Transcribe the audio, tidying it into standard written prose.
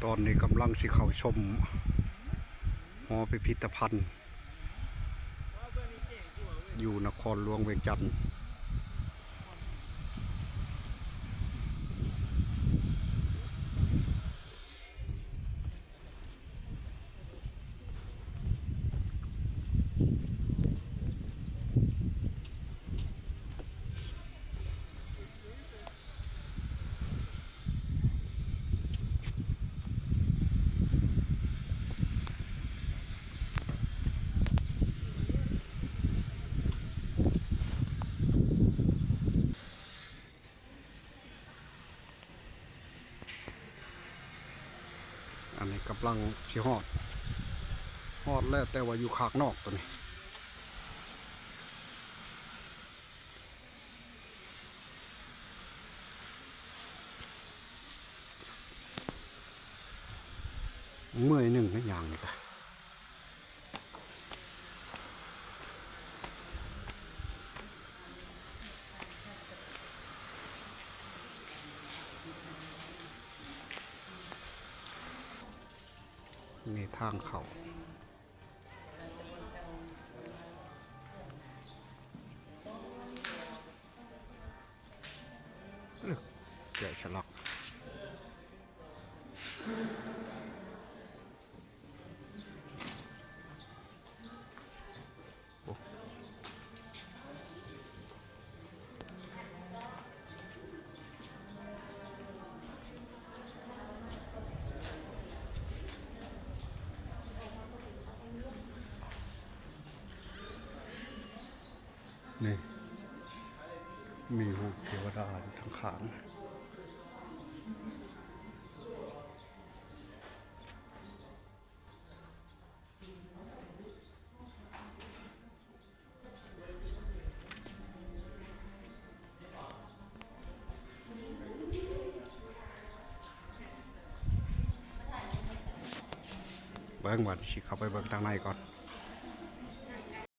ตอนนี้กำลังสิเข้าชมหอพิพิธภัณฑ์อยู่นครหลวงเวียงจันทร์อันนี้กำลังสิฮอดแล้วแต่ว่าอยู่ข้างนอกตัวนี้เมื่อยหนึ่งนะอย่างนี้ก็นี่ทางเขาแกะฉลักนี่มีหูเทวดาอยู่ทางข้างเบิ้งวันสิเข้าไปเบิ้งทางในก่อน